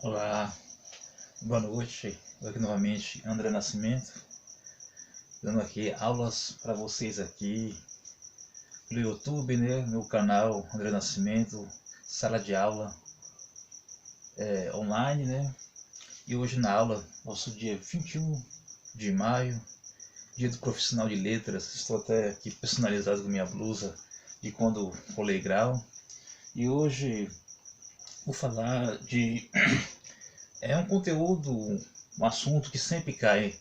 Olá, boa noite. Eu aqui novamente, André Nascimento, dando aqui aulas para vocês aqui no YouTube, né? Meu canal André Nascimento, sala de aula online, né? E hoje na aula, nosso dia 21 de maio, dia do profissional de letras. Estou até aqui personalizado com minha blusa de quando rolei grau. E hoje vou falar de um conteúdo, um assunto que sempre cai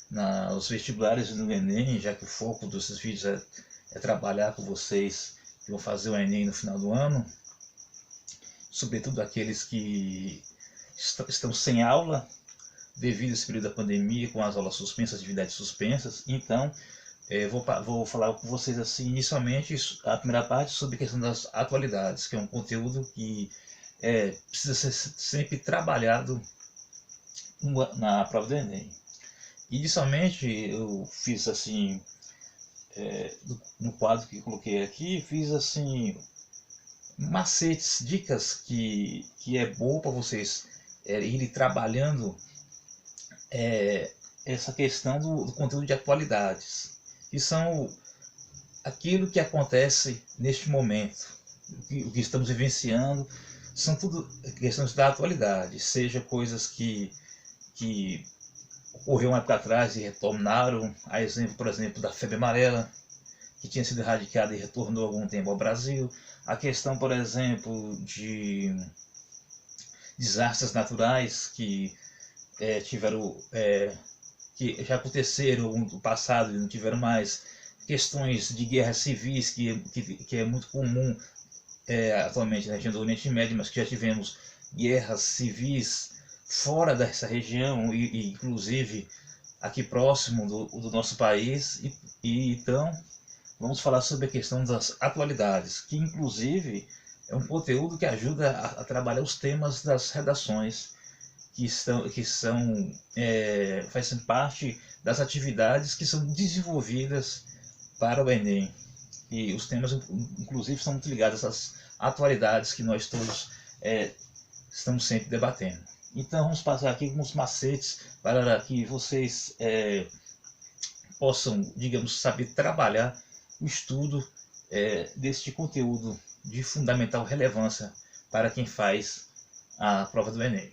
nos vestibulares e no Enem, já que o foco desses vídeos é trabalhar com vocês que vão fazer o Enem no final do ano, sobretudo aqueles que estão sem aula devido a esse período da pandemia, com as aulas suspensas, atividades suspensas. Então, vou falar com vocês assim, inicialmente, a primeira parte sobre a questão das atualidades, que é um conteúdo que precisa ser sempre trabalhado na prova do Enem. Inicialmente eu fiz assim, no quadro que coloquei aqui, fiz assim macetes, dicas que é bom para vocês irem trabalhando essa questão do conteúdo de atualidades, que são aquilo que acontece neste momento, o que estamos vivenciando, são tudo questões da atualidade, seja coisas que ocorreu uma época atrás e retornaram, a exemplo, por exemplo, da febre amarela, que tinha sido erradicada e retornou há algum tempo ao Brasil. A questão, por exemplo, de desastres naturais que já aconteceram no passado e não tiveram mais. Questões de guerras civis, que é muito comum atualmente na região do Oriente Médio, mas que já tivemos guerras civis fora dessa região e inclusive aqui próximo do nosso país. Então vamos falar sobre a questão das atualidades, que inclusive é um conteúdo que ajuda a trabalhar os temas das redações fazem parte das atividades que são desenvolvidas para o Enem. E os temas, inclusive, são muito ligados às atualidades que nós todos estamos sempre debatendo. Então, vamos passar aqui alguns macetes para que vocês possam, digamos, saber trabalhar o estudo deste conteúdo de fundamental relevância para quem faz a prova do Enem.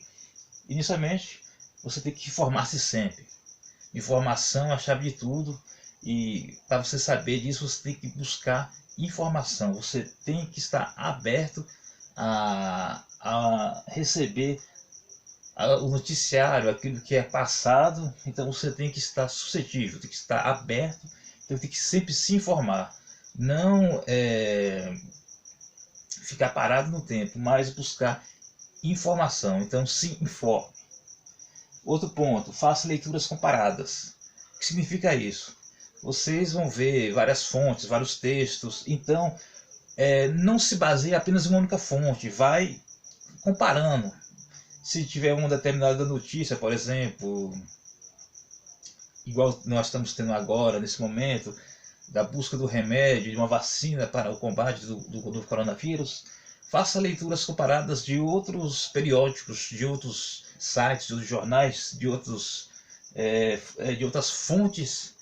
Inicialmente, você tem que informar-se sempre. Informação é a chave de tudo, e para você saber disso, você tem que buscar informação. Você tem que estar aberto a receber o noticiário, aquilo que é passado. Então você tem que estar suscetível, tem que estar aberto, então tem que sempre se informar. Não ficar parado no tempo, mas buscar informação. Então se informe. Outro ponto, faça leituras comparadas. O que significa isso? Vocês vão ver várias fontes, vários textos, então não se baseie apenas em uma única fonte, vai comparando. Se tiver uma determinada notícia, por exemplo, igual nós estamos tendo agora, nesse momento, da busca do remédio, de uma vacina para o combate do coronavírus, faça leituras comparadas de outros periódicos, de outros sites, de outros jornais, de outras fontes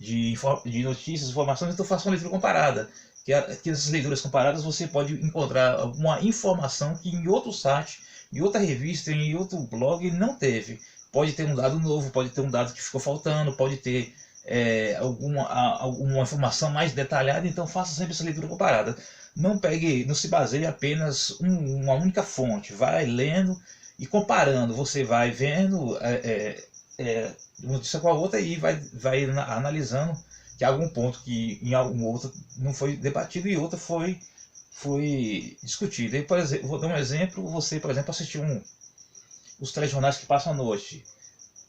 de notícias, informações. Então faça uma leitura comparada, que nessas leituras comparadas você pode encontrar alguma informação que em outro site, em outra revista, em outro blog não teve. Pode ter um dado novo, pode ter um dado que ficou faltando, pode ter alguma informação mais detalhada. Então faça sempre essa leitura comparada. Não se baseie apenas uma única fonte. Vai lendo e comparando. Você vai vendo uma notícia com a outra e vai analisando que há algum ponto que em algum outro não foi debatido e outro foi discutido. E, por exemplo, vou dar um exemplo. Você, por exemplo, assistiu os telejornais que passam à noite.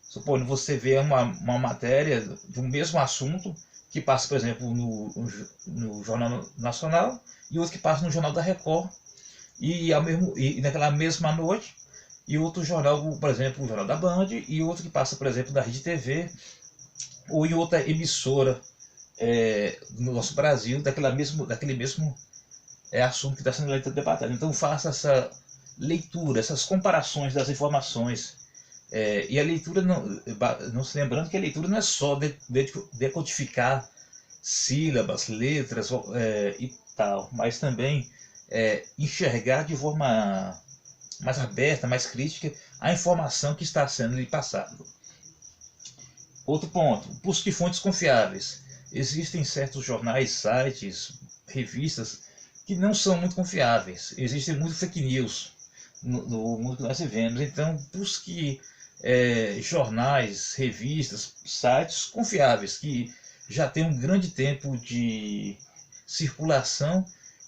Supondo você vê uma matéria de um mesmo assunto que passa, por exemplo, no Jornal Nacional e outro que passa no Jornal da Record e naquela mesma noite, e outro jornal, por exemplo, o Jornal da Band, e outro que passa, por exemplo, da Rede TV ou em outra emissora no nosso Brasil, daquele mesmo assunto que está sendo debatido. Então faça leitura, essas comparações das informações. E a leitura, não se lembrando que a leitura não é só decodificar sílabas, letras e tal, mas também enxergar de forma mais aberta, mais crítica, a informação que está sendo lhe passada. Outro ponto, busque fontes confiáveis. Existem certos jornais, sites, revistas que não são muito confiáveis. Existem muito fake news no mundo que nós vivemos. Então, busque jornais, revistas, sites confiáveis, que já tem um grande tempo de circulação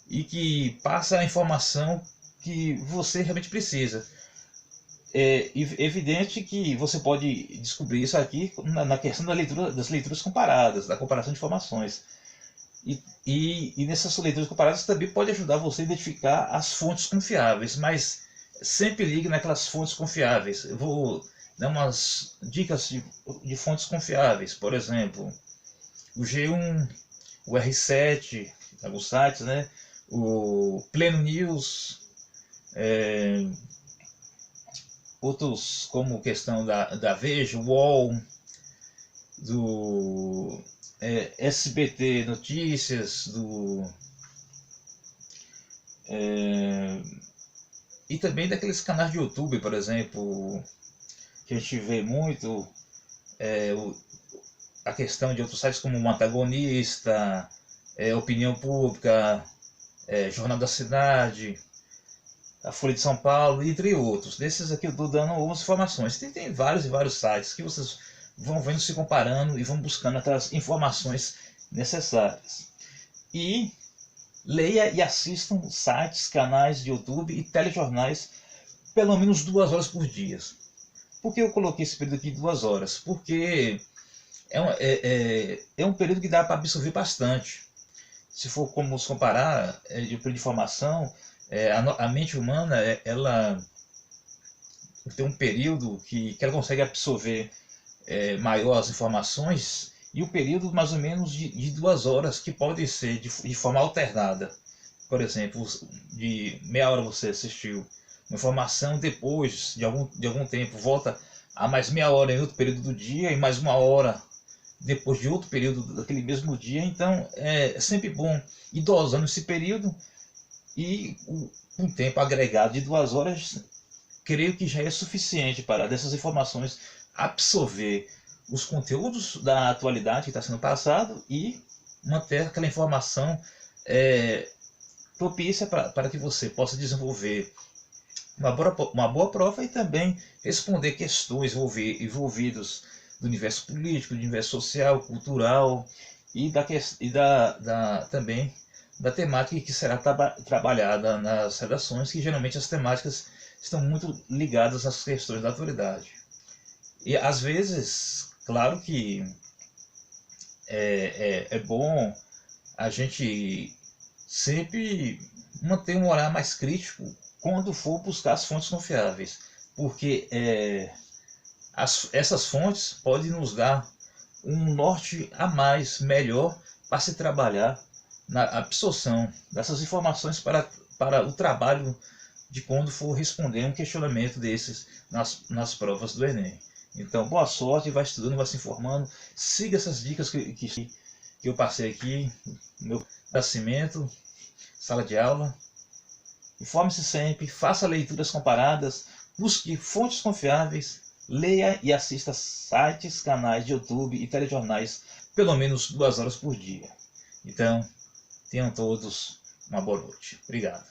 e que passa a informação que você realmente precisa. É evidente que você pode descobrir isso aqui na questão das leituras comparadas, da comparação de informações. E nessas leituras comparadas também pode ajudar você a identificar as fontes confiáveis, mas sempre ligue naquelas fontes confiáveis. Eu vou dar umas dicas de fontes confiáveis, por exemplo, o G1, o R7, alguns sites, né? O Pleno News, outros como questão da Veja, o UOL, do SBT Notícias, e também daqueles canais de YouTube, por exemplo, que a gente vê muito a questão de outros sites como o Antagonista, Opinião Pública, Jornal da Cidade, a Folha de São Paulo, entre outros. Desses aqui eu estou dando algumas informações. Tem vários e vários sites que vocês vão vendo, se comparando e vão buscando aquelas informações necessárias. E leia e assistam sites, canais de YouTube e telejornais pelo menos 2 horas por dia. Por que eu coloquei esse período aqui de 2 horas? Porque é um período que dá para absorver bastante. Se for como se comparar de período de formação, a mente humana ela tem um período que ela consegue absorver maior as informações, e o período mais ou menos de 2 horas, que pode ser de forma alternada. Por exemplo, de meia hora você assistiu uma informação, depois de algum tempo volta a mais meia hora em outro período do dia, e mais 1 hora depois de outro período daquele mesmo dia. Então é sempre bom ir dosando esse período, e um tempo agregado de 2 horas creio que já é suficiente para dessas informações absorver os conteúdos da atualidade que está sendo passado e manter aquela informação propícia para que você possa desenvolver uma boa prova, e também responder questões envolvidas do universo político, do universo social, cultural, e também da temática que será trabalhada nas redações, que geralmente as temáticas estão muito ligadas às questões da atualidade. E às vezes, claro que é bom a gente sempre manter um olhar mais crítico quando for buscar as fontes confiáveis, porque essas fontes podem nos dar um norte a mais, melhor, para se trabalhar na absorção dessas informações para o trabalho de quando for responder um questionamento desses nas provas do Enem. Então, boa sorte, vai estudando, vai se informando, siga essas dicas que eu passei aqui no meu nascimento, sala de aula. Informe-se sempre, faça leituras comparadas, busque fontes confiáveis, leia e assista sites, canais de YouTube e telejornais pelo menos 2 horas por dia. Então, tenham todos uma boa noite. Obrigado.